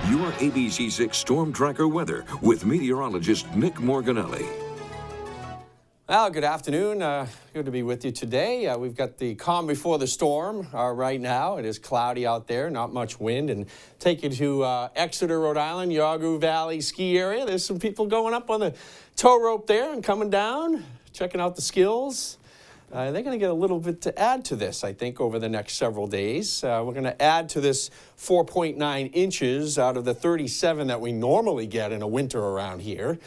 your ABC6 Storm Tracker weather with meteorologist Nick Morganelli. Well, good afternoon. Good to be with you today. We've got the calm before the storm right now. It is cloudy out there, not much wind. And take you to Exeter, Rhode Island, Yawgoo Valley ski area. There's some people going up on the tow rope there and coming down, checking out the skills. They're going to get a little bit to add to this, I think, over the next several days. We're going to add to this 4.9 inches out of the 37 that we normally get in a winter around here.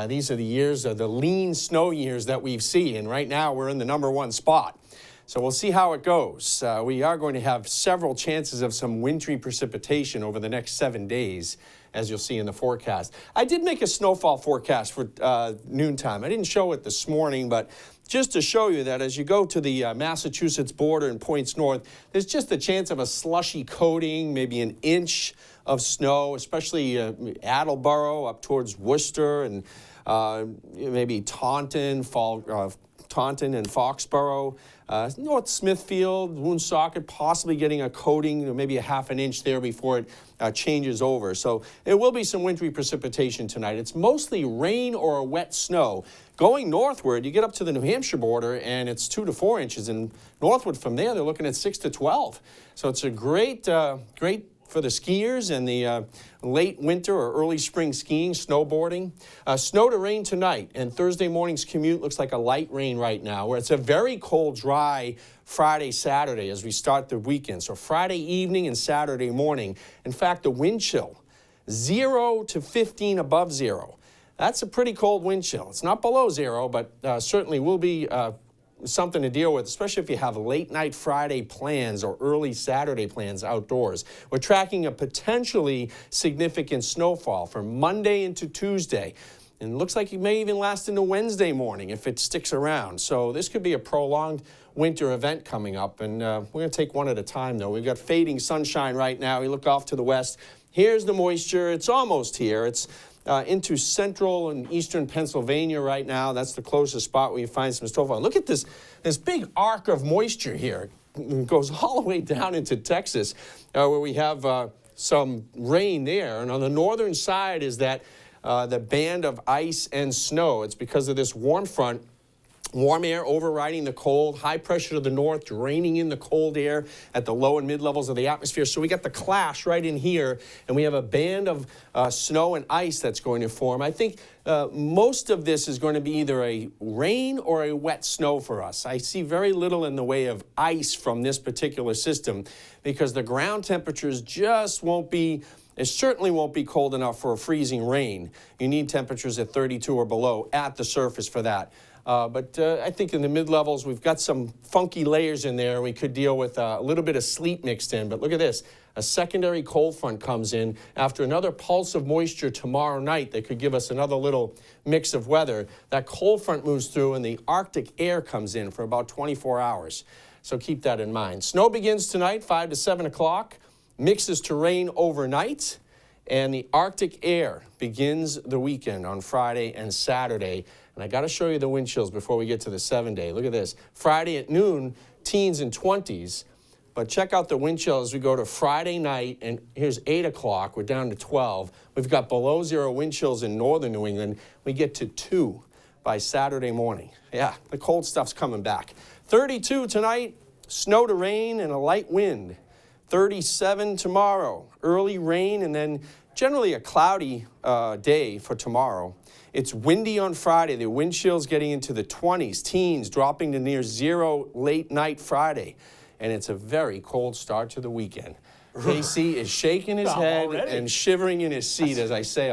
These are the years, the lean snow years that we've seen, and right now we're in the #1 spot. So we'll see how it goes. We are going to have several chances of some wintry precipitation over the next 7 days, as you'll see in the forecast. I did make a snowfall forecast for noontime. I didn't show it this morning, but just to show you that as you go to the Massachusetts border and points north, there's just a chance of a slushy coating, maybe an inch of snow, especially Attleboro up towards Worcester and maybe Taunton and Foxborough, North Smithfield, Woonsocket, possibly getting a coating, maybe a half an inch there before it changes over. So there will be some wintry precipitation tonight. It's mostly rain or wet snow. Going northward, you get up to the New Hampshire border and it's 2 to 4 inches, and northward from there, they're looking at 6 to 12. So it's a great for the skiers and the late winter or early spring skiing, snowboarding. Snow to rain tonight, and Thursday morning's commute looks like a light rain right now, where it's a very cold, dry Friday, Saturday as we start the weekend. So Friday evening and Saturday morning. In fact, the wind chill, 0 to 15 above 0. That's a pretty cold wind chill. It's not below 0, but certainly will be something to deal with, especially if you have late night Friday plans or early Saturday plans outdoors. We're tracking a potentially significant snowfall from Monday into Tuesday. And it looks like it may even last into Wednesday morning if it sticks around. So this could be a prolonged winter event coming up. And we're going to take one at a time, though. We've got fading sunshine right now. We look off to the west. Here's the moisture. It's almost here. It's into central and eastern Pennsylvania right now. That's the closest spot where you find some snowfall. Look at this big arc of moisture here. It goes all the way down into Texas, where we have some rain there. And on the northern side is that the band of ice and snow. It's because of this warm front. Warm air overriding the cold, high pressure to the north, draining in the cold air at the low and mid levels of the atmosphere. So we got the clash right in here, and we have a band of snow and ice that's going to form. I think most of this is going to be either a rain or a wet snow for us. I see very little in the way of ice from this particular system because the ground temperatures just won't be. It certainly won't be cold enough for a freezing rain. You need temperatures at 32 or below at the surface for that. But I think in the mid-levels, we've got some funky layers in there. We could deal with a little bit of sleet mixed in. But look at this. A secondary cold front comes in after another pulse of moisture tomorrow night that could give us another little mix of weather. That cold front moves through, and the Arctic air comes in for about 24 hours. So keep that in mind. Snow begins tonight, 5 to 7 o'clock. Mixes to rain overnight. And the Arctic air begins the weekend on Friday and Saturday. And I got to show you the wind chills before we get to the 7-day. Look at this. Friday at noon, teens and 20s. But check out the wind chill as we go to Friday night. And here's 8 o'clock. We're down to 12. We've got below 0 wind chills in northern New England. We get to 2 by Saturday morning. Yeah, the cold stuff's coming back. 32 tonight, snow to rain and a light wind. 37 tomorrow, early rain, and then generally a cloudy day for tomorrow. It's windy on Friday. The wind chill's getting into the 20s, teens, dropping to near 0 late night Friday. And it's a very cold start to the weekend. Casey is shaking his head and shivering in his seat as I say